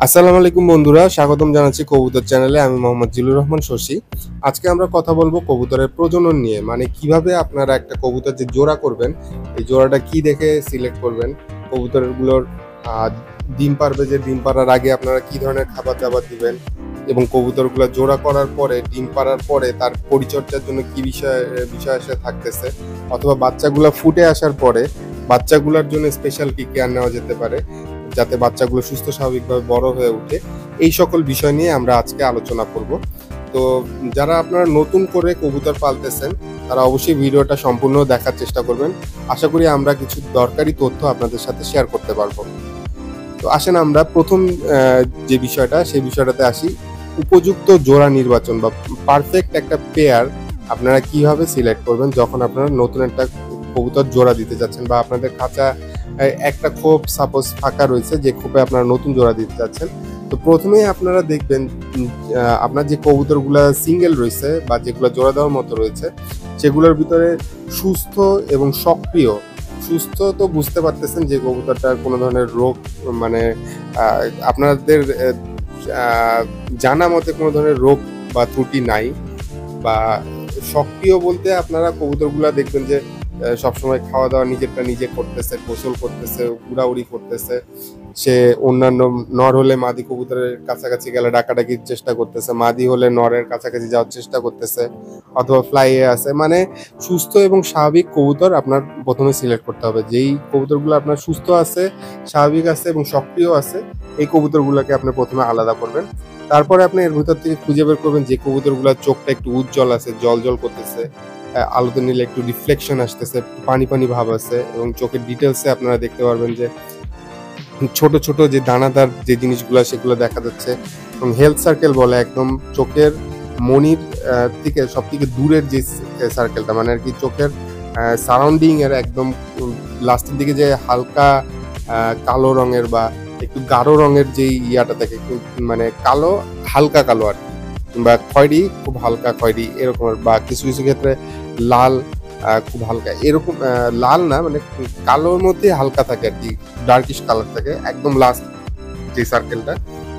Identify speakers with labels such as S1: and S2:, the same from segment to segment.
S1: আসসালামু আলাইকুম বন্ধুরা, স্বাগতম জানাচ্ছি কবুতর চ্যানেলে। আমি মোহাম্মদ জিলুর রহমান শশী। আজকে আমরা কথা বলবো কবুতরের প্রজনন নিয়ে, মানে কিভাবে আপনারা একটা কবুতর যে জোড়া করবেন, এই জোড়াটা কি দেখে সিলেক্ট করবেন, কবুতরগুলোর ডিম পারবে, যে ডিম পাড়ার আগে আপনারা কি ধরনের খাবার দাবার দিবেন, এবং কবুতরগুলো জোড়া করার পরে ডিম পাড়ার পরে তার পরিচর্যার জন্য কি বিষয় আসে থাকতেছে, অথবা বাচ্চাগুলো ফুটে আসার পরে বাচ্চাগুলোর জন্য স্পেশাল কি কেয়ার নেওয়া যেতে পারে যাতে বাচ্চাগুলো সুস্থ স্বাভাবিকভাবে বড় হয়ে ওঠে। এই সকল বিষয় নিয়ে আমরা আজকে আলোচনা করব। তো যারা আপনারা নতুন করে কবুতর পালতেছেন তারা অবশ্যই ভিডিওটা সম্পূর্ণ দেখার চেষ্টা করবেন। আশা করি আমরা কিছু দরকারি তথ্য আপনাদের সাথে শেয়ার করতে পারবো। তো আসেন আমরা প্রথম যে বিষয়টা, সেই বিষয়টাতে আসি। উপযুক্ত জোড়া নির্বাচন বা পারফেক্ট একটা পেয়ার আপনারা কিভাবে সিলেক্ট করবেন যখন আপনারা নতুন একটা কবুতর জোড়া দিতে যাচ্ছেন, বা আপনাদের খাঁচা একটা খোপ সাপোজ ফাঁকা রয়েছে, যে খোপে আপনারা নতুন জোড়া দিতে যাচ্ছেন। তো প্রথমেই আপনারা দেখবেন আপনার যে কবুতরগুলা সিঙ্গেল রয়েছে বা যেগুলো জোড়া দেওয়ার মতো রয়েছে, সেগুলোর ভিতরে সুস্থ এবং সক্রিয়। সুস্থ তো বুঝতে পারতেছেন যে কবুতরটার কোনো ধরনের রোগ, মানে আপনাদের জানা মতে কোনো ধরনের রোগ বা ত্রুটি নাই। বা সক্রিয় বলতে আপনারা কবুতরগুলা দেখবেন যে সবসময় খাওয়া দাওয়া নিজেরটা নিজে করতেছে, গোসল করতেছে, উড়াউড়ি করতেছে। সে অন্যান্য নর হলে মাদি কবুতরের কাছাকাছি গেলে ডাকাডাকির চেষ্টা করতেছে, মাদি হলে নরের কাছাকাছি যাওয়ার চেষ্টা করতেছে, অথবা ফ্লাইয়ে আছে। মানে সুস্থ এবং স্বাভাবিক কবুতর আপনার প্রথমে সিলেক্ট করতে হবে। যেই কবুতরগুলো আপনার সুস্থ আছে, স্বাভাবিক আছে এবং সক্রিয় আছে, এই কবুতরগুলোকে আপনি প্রথমে আলাদা করবেন। তারপরে আপনি এর ভিতর থেকে খুঁজে বের করবেন যে কবুতরগুলোর চোখটা একটু উজ্জ্বল আছে, জল জল করতেছে, আলোতে নিলে একটু রিফ্লেকশন আসতেছে, পানি পানি ভাব আছে, এবং চোখের ডিটেলসে আপনারা দেখতে পারবেন যে ছোট ছোট যে দানাদার যে জিনিসগুলো সেগুলো দেখা যাচ্ছে। এবং হেলথ সার্কেল বলে একদম চোখের মনির থেকে সব থেকে দূরের যে সার্কেলটা, মানে আর কি চোখের সারাউন্ডিং এর একদম লাস্টের দিকে যে হালকা কালো রঙের বা একটু গাঢ় রঙের যে ইয়াটা থাকে, একটু মানে কালো, হালকা কালো আর কি, বা খয়েরি, খুব হালকা খয়েরি এরকম, বা কিছু কিছু ক্ষেত্রে লাল, খুব হালকা এরকম, লাল না মানে কালোর মধ্যে হালকা থাকে আর কি, ডার্কিশ কালার থাকে একদম লাস্ট যে সার্কেলটা,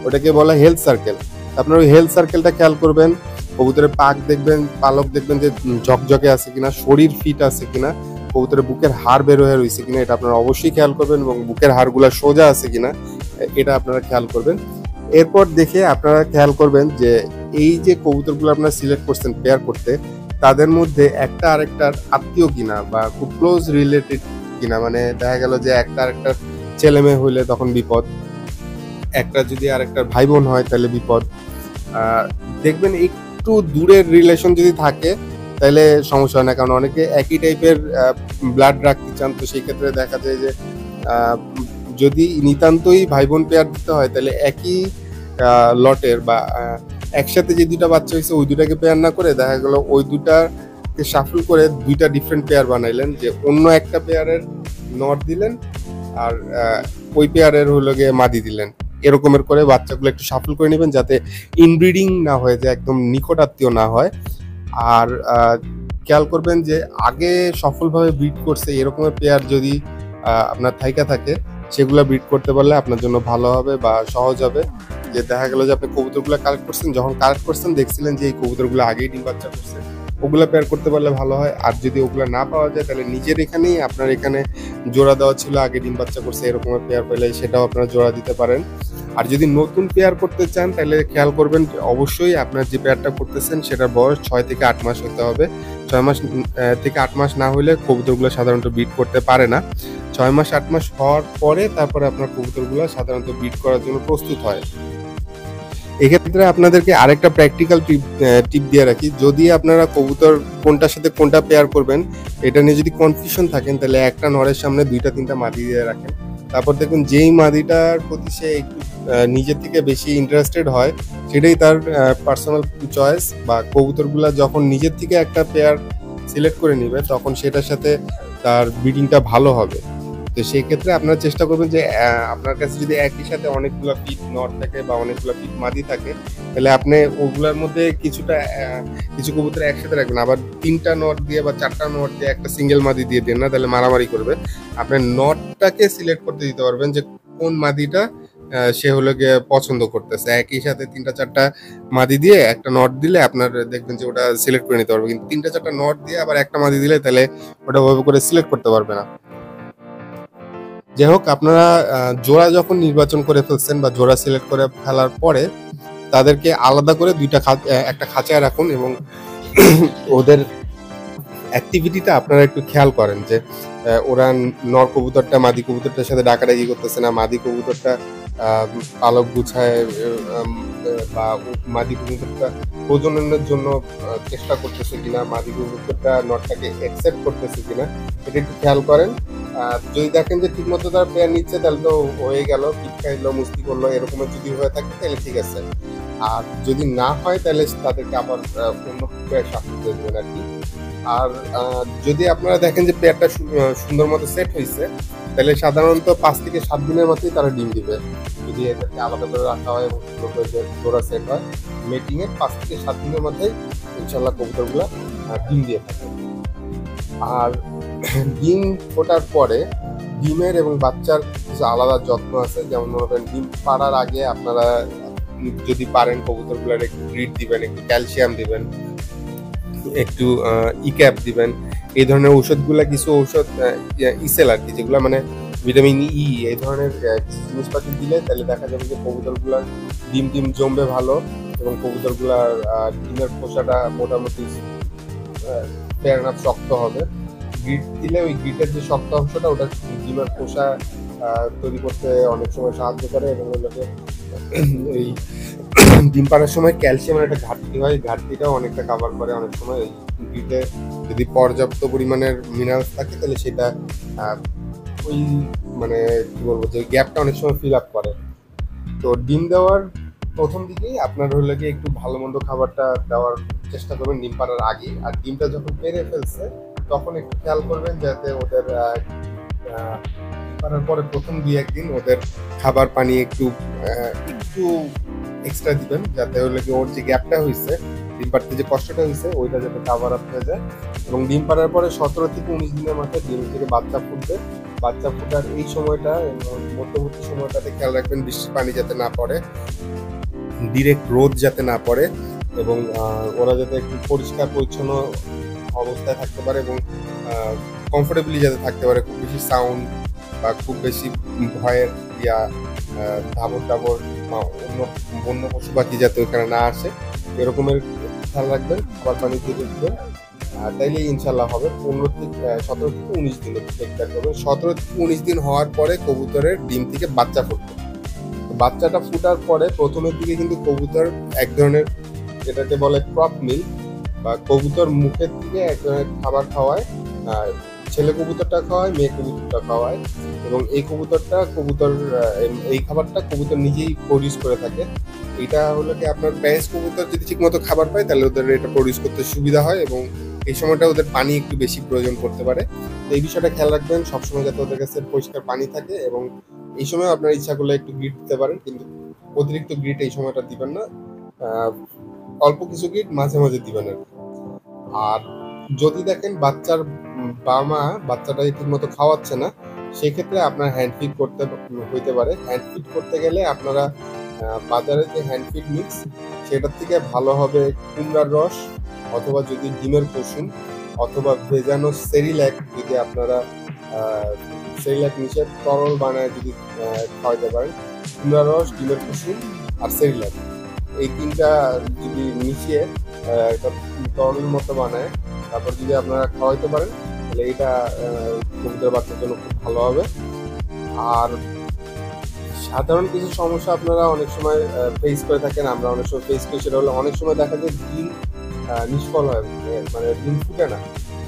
S1: ওটাকে বলা হেলথ সার্কেল। আপনার ওই হেলথ সার্কেলটা খেয়াল করবেন। কবুতরের পাক দেখবেন, পালক দেখবেন যে ঝকঝকে আছে কিনা, শরীর ফিট আছে কিনা, কবুতরের বুকের হাড় বের হয়ে রয়েছে কিনা, এটা আপনারা অবশ্যই খেয়াল করবেন, এবং বুকের হাড়গুলা সোজা আছে কিনা এটা আপনারা খেয়াল করবেন। এরপর দেখে আপনারা খেয়াল করবেন যে এই যে কবুতরগুলো আপনারা সিলেক্ট করছেন পেয়ার করতে, তাদের মধ্যে একটা আরেকটার আত্মীয় কিনা বা খুব ক্লোজ রিলেটেড কিনা। মানে দেখা গেল যে একটা আরেকটার ছেলে মেয়ে হইলে তখন বিপদ, একটা যদি আরেকটার ভাই বোন হয় তাহলে বিপদ। দেখবেন একটু দূরের রিলেশন যদি থাকে তাহলে সমস্যা হয় না, কারণ অনেকে একই টাইপের ব্লাড রাখতে চান। তো সেই ক্ষেত্রে দেখা যায় যে যদি নিতান্তই ভাই বোন পেয়ার দিতে হয় তাহলে একই লটের বা একসাথে যে দুইটা বাচ্চা হয়েছে ওই দুটাকে পেয়ার না করে দেখা গেল ওই দুটাকে শাফল করে দুইটা ডিফারেন্ট পেয়ার বানাইলেন, যে অন্য একটা পেয়ারের নর দিলেন আর ওই পেয়ারের হলো গিয়ে মাদি দিলেন। এরকমের করে বাচ্চাগুলো একটু শাফল করে নেবেন যাতে ইনব্রিডিং না হয়ে যায়, একদম নিকট আত্মীয় না হয়। আর খেয়াল করবেন যে আগে সফলভাবে ব্রিড করছে এরকমের পেয়ার যদি আপনার থাইকা থাকে, সেগুলো ব্রিড করতে পারলে আপনার জন্য ভালো হবে বা সহজ হবে। যে দেখা গেল যে আপনি কবুতরগুলো কালেক্ট করছেন, যখন কালেক্ট করছেন দেখছিলেন যে এই কবুতরগুলো আগেই ডিম বাচ্চা করছে, ওগুলা পেয়ার করতে পারলে ভালো হয়। আর যদি ওগুলা না পাওয়া যায় তাহলে নিজের এখানেই আপনার এখানে জোড়া দেওয়া ছিল, আগে ডিম বাচ্চা করছে এরকমের পেয়ার পেলে সেটাও আপনারা জোড়া দিতে পারেন। আর যদি নতুন পেয়ার করতে চান তাহলে খেয়াল করবেন অবশ্যই আপনার যে পেয়ারটা করতেছেন সেটার বয়স 6 থেকে 8 মাস হতে হবে। 6 মাস থেকে 8 মাস না হলে কবুতরগুলো সাধারণত ব্রিড করতে পারে না। 6 মাস 8 মাস হওয়ার পরে তারপরে আপনার কবুতরগুলো সাধারণত ব্রিড করার জন্য প্রস্তুত হয়। এক্ষেত্রে আপনাদেরকে আরেকটা প্র্যাকটিক্যাল টিপ দিয়ে রাখি। যদি আপনারা কবুতর কোনটার সাথে কোনটা পেয়ার করবেন এটা নিয়ে যদি কনফিউশন থাকেন, তাহলে একটা নরের সামনে 2-3টা মাদি দিয়ে রাখেন। তারপর দেখুন যেই মাদিটার প্রতি সে একটু নিজের থেকে বেশি ইন্টারেস্টেড হয় সেটাই তার পার্সোনাল চয়েস, বা কবুতরগুলা যখন নিজের থেকে একটা পেয়ার সিলেক্ট করে নিবে তখন সেটার সাথে তার ব্রিডিংটা ভালো হবে। তো সেই ক্ষেত্রে আপনারা চেষ্টা করবেন যে আপনার কাছে যদি একই সাথে অনেকগুলো পিট নর থাকে বা অনেকগুলো পিট মাদি থাকে, তাহলে আপনি ওগুলোর মধ্যে কিছু কবুতর একসাথে রাখবেন। আবার 3টা নট দিয়ে বা 4টা নট দিয়ে একটা সিঙ্গেল মাদি দিয়ে দেন না, তাহলে মারামারি করবে। আপনি নটটাকে সিলেক্ট করতে দিতে পারবেন যে কোন মাদিটা সে হলো গিয়ে পছন্দ করতেছে। একই সাথে ৩টা-৪টা মাদি দিয়ে একটা নট দিলে আপনার দেখবেন যে ওটা সিলেক্ট করে নিতে পারবে। কিন্তু ৩টা-৪টা নট দিয়ে আবার একটা মাদি দিলে তাহলে ওটা ওভাবে করে সিলেক্ট করতে পারবে না। যাই হোক, আপনারা জোড়া যখন নির্বাচন করে ফেলছেন বা জোড়া সিলেক্ট করে ফেলার পরে তাদেরকে আলাদা করে একটা খাঁচায় রাখুন এবং ওদের অ্যাক্টিভিটিটা আপনারা একটু খেয়াল করেন যে ওরা নর কবুতরটা মাদি কবুতরটার সাথে ডাকাডাকি করতেছে না, মাদি কবুতরটা পালক গুছায় বা মাদি কবুতরটা প্রজননের জন্য চেষ্টা করতেছে কিনা, মাদি কবুতরটা নরটাকে অ্যাকসেপ্ট করতেছে কিনা, এটা একটু খেয়াল করেন। যদি দেখেন যে ঠিকমতো তারা পেয়ার নিচ্ছে তাহলে তো হয়ে গেল, পিঠ খাইলো মুস্তি করলো এরকমের যদি হয়ে থাকে তাহলে ঠিক আছে। আর যদি না হয় তাহলে তাদেরকে আবার অন্য পেয়ার সাথে দেবেন আর কি। আর যদি আপনারা দেখেন যে পেয়ারটা সুন্দর মতো সেট হয়েছে তাহলে সাধারণত 5 থেকে 7 দিনের মধ্যেই তারা ডিম দিবে, যদি এদেরকে আলাদা করে রাখা হয় এবং সুন্দর করে জোড়া সেট হয়। মেটিং এর 5 থেকে 7 দিনের মধ্যেই ইনশাল্লাহ কবুতরগুলা ডিম দিয়ে থাকে। আর ডিম ফোটার পরে ডিমের এবং বাচ্চার কিছু আলাদা যত্ন আছে, যেমন মনে করেন ডিম পাড়ার আগে আপনারা যদি পারেন কবুতরগুলোর একটু গ্রিড দিবেন, একটু ক্যালসিয়াম দিবেন, একটু ইক্যাপ দিবেন। এই ধরনের ঔষধগুলা কিছু ঔষধ ইসেল আর কি, যেগুলো মানে ভিটামিন ই এই ধরনের জিনিসপাতি দিলে তাহলে দেখা যাবে যে কবুতরগুলার ডিম জমবে ভালো এবং কবুতরগুলার ডিমের খোসাটা মোটামুটি ফেয়ার এনাফ শক্ত হবে। গ্রিট দিলে ওই গ্রিটের যে শক্ত অংশটা ওটা ডিমের খোসা তৈরি করতে অনেক সময় সাহায্য করে এবং ওগুলোকে এই ডিম পাড়ার সময় ক্যালসিয়ামের একটা ঘাটতি হয়, ঘাটতিটাও অনেকটা কাভার করে অনেক সময়। এই গ্রিটে যদি পর্যাপ্ত পরিমাণের মিনারেলস থাকে তাহলে সেটা ওই মানে কি বলবো যে গ্যাপটা অনেক সময় ফিল আপ করে। তো ডিম দেওয়ার প্রথম দিকেই আপনার হলে গিয়ে একটু ভালো মন্দ খাবারটা দেওয়ার চেষ্টা করবেন ডিম পাড়ার আগে। আর ডিমটা যখন পেরে ফেলছে তখন একটু খেয়াল করবেন যাতে ওদের পারার পরে প্রথম 2-1 দিন ওদের খাবার পানি একটু এক্সট্রা দিবেন, যাতে হলে কি ওর যে গ্যাপটা হয়েছে ডিম পাড়তে যে কষ্টটা হয়েছে ওইটা যাতে কাভার আপ হয়ে যায়। এবং ডিম পাড়ার পরে 17 থেকে 19 দিনের মাথায় ডিম থেকে বাচ্চা ফুটবে। বাচ্চা ফুটার এই সময়টা মধ্যবর্তী সময়টাতে খেয়াল রাখবেন বৃষ্টির পানি যাতে না পড়ে, ডিরেক্ট রোদ যাতে না পড়ে এবং ওরা যাতে একটু পরিষ্কার পরিচ্ছন্ন অবস্থায় থাকতে পারে এবং কমফোর্টেবলি যাতে থাকতে পারে। খুব বেশি সাউন্ড বা খুব বেশি ভয়ের ধাবর টাবর বা অন্য বন্য পশু পাখি যাতে ওখানে না আসে এরকমের খেয়াল রাখবেন। খাবার পানি দিয়ে দেখবেন, তাইলে ইনশাল্লাহ হবে। 17 থেকে 19 দিনে টেক করবেন। 17 থেকে 19 দিন হওয়ার পরে কবুতরের ডিম থেকে বাচ্চা ফুটবে। বাচ্চাটা ফুটার পরে প্রথমের দিকে কিন্তু কবুতর এক ধরনের যেটাকে বলে ক্রপ মিল্ক বা কবুতর মুখের থেকে এক ধরনের খাবার খাওয়ায়, ছেলে কবুতরটা খাওয়ায়, মেয়ে কবুতরটা খাওয়ায় এবং এই খাবারটা কবুতর নিজেই প্রডিউস করে থাকে। এটা হলো কি আপনার প্যারেন্টস কবুতর যদি ঠিক মতো খাবার পায় তাহলে ওদের এটা প্রডিউস করতে সুবিধা হয় এবং এই সময়টা ওদের পানি একটু বেশি প্রয়োজন করতে পারে। তো এই বিষয়টা খেয়াল রাখবেন সবসময় যাতে ওদের কাছে পরিষ্কার পানি থাকে এবং এই সময় আপনার ইচ্ছা করলে একটু গ্রিট দিতে পারেন, কিন্তু অতিরিক্ত গ্রিট এই সময়টা দিবেন না, অল্প কিছু গ্রিট মাঝে মাঝে দিবেন আর কি। আর যদি দেখেন বাচ্চার বাবা মা বাচ্চাটা ঠিক মতো খাওয়াচ্ছে না, সেক্ষেত্রে আপনার হ্যান্ড ফিড করতে হইতে পারে। হ্যান্ড ফিড করতে গেলে আপনারা বাজারে যে হ্যান্ড ফিড মিক্স সেটার থেকে ভালো হবে কুমড়ার রস অথবা যদি ডিমের কুসুম অথবা ভেজানো সেরিল্যাক, যদি আপনারা সেরিল্যাক মিশে তরল বানায় যদি খাওয়াইতে পারেন, কুমড়ার রস, ডিমের কুসুম আর সেরিল্যাক এই তিনটা যদি মিশিয়ে একটা তরলের মতো বানায় তারপর যদি আপনারা খাওয়াইতে পারেন তাহলে এটা কবুতর বাচ্চার জন্য খুব ভালো হবে। আর সাধারণ কিছু সমস্যা আপনারা অনেক সময় ফেস করে থাকেন, আমরা অনেক সময় ফেস করি, সেটা হলো অনেক সময় দেখা যায় ডিম নিষ্ফল হয়, মানে ডিম ফুটে না।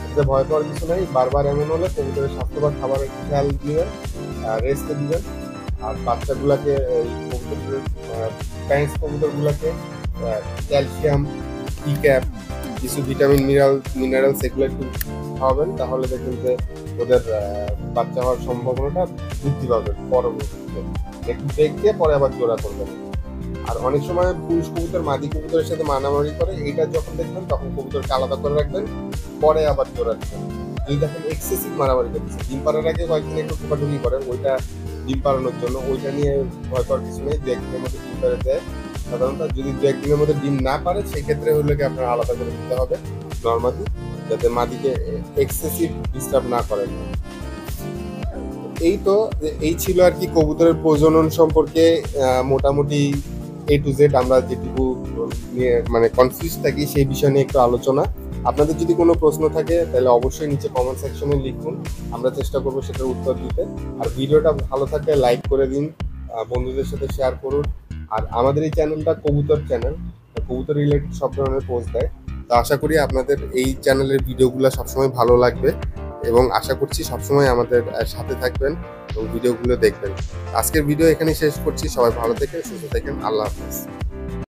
S1: এতে ভয় পাওয়ার কিছু নেই। বারবার এমন হলে কবুতরের স্বাস্থ্যকর খাবারের খেয়াল দিবেন, রেস্টে দিবেন। আর বাচ্চাগুলাকে এই কবুতরের প্যারেন্টস কবুতরগুলাকে ক্যালসিয়াম, ইক্যাপ, কিছু ভিটামিন মিনারেলস এগুলো একটু খাওয়াবেন, তাহলে দেখবেন যে ওদের বাচ্চা হওয়ার সম্ভাবনাটা বৃদ্ধি পাবে। পরবর্তীতে একটু ব্রেক দিয়ে পরে আবার জোড়া করবেন। আর অনেক সময় পুরুষ কবুতর মাদি কবুতরের সাথে মারামারি করে, এইটা যখন দেখবেন তখন কবুতরকে আলাদা করে রাখবেন, পরে আবার জোড়া দিবেন। যদি দেখেন এক্সেসিভ মারামারি করতেছে, ডিম পাড়ার আগে কয়েকদিন একটু ঠোকাঠুকি করে, ওইটা ডিম পাড়ানোর জন্য, ওইটা নিয়ে ভয় পাওয়ার কিছু নেই। 2-1 দিনের মধ্যে ডিম পেড়ে দেয় সাধারণত। যদি 2-1 দিনের মধ্যে ডিম না পারে সেক্ষেত্রে হলে কি আপনার আলাদা করে দিতে হবে নর্মালি, যাতে মাদিকে এক্সেসিভ ডিস্টার্ব না করেন। এই তো, এই ছিল আর কি কবুতরের প্রজনন সম্পর্কে মোটামুটি A to Z আমরা যেটুকু নিয়ে মানে কনফিউজ থাকি সেই বিষয় নিয়ে একটু আলোচনা। আপনাদের যদি কোনো প্রশ্ন থাকে তাহলে অবশ্যই নিচে কমেন্ট সেকশনে লিখুন, আমরা চেষ্টা করবো সেটার উত্তর দিতে। আর ভিডিওটা ভালো থাকলে লাইক করে দিন, বন্ধুদের সাথে শেয়ার করুন। আর আমাদের এই চ্যানেলটা কবুতর চ্যানেল, কবুতর রিলেটেড সব ধরনের পোস্ট দেয়। তো আশা করি আপনাদের এই চ্যানেলের ভিডিওগুলো সবসময় ভালো লাগবে এবং আশা করছি সবসময় আমাদের সাথে থাকবেন এবং ভিডিওগুলো দেখবেন। আজকের ভিডিও এখানেই শেষ করছি। সবাই ভালো থেকে সুস্থ থাকেন। আল্লাহ হাফেজ।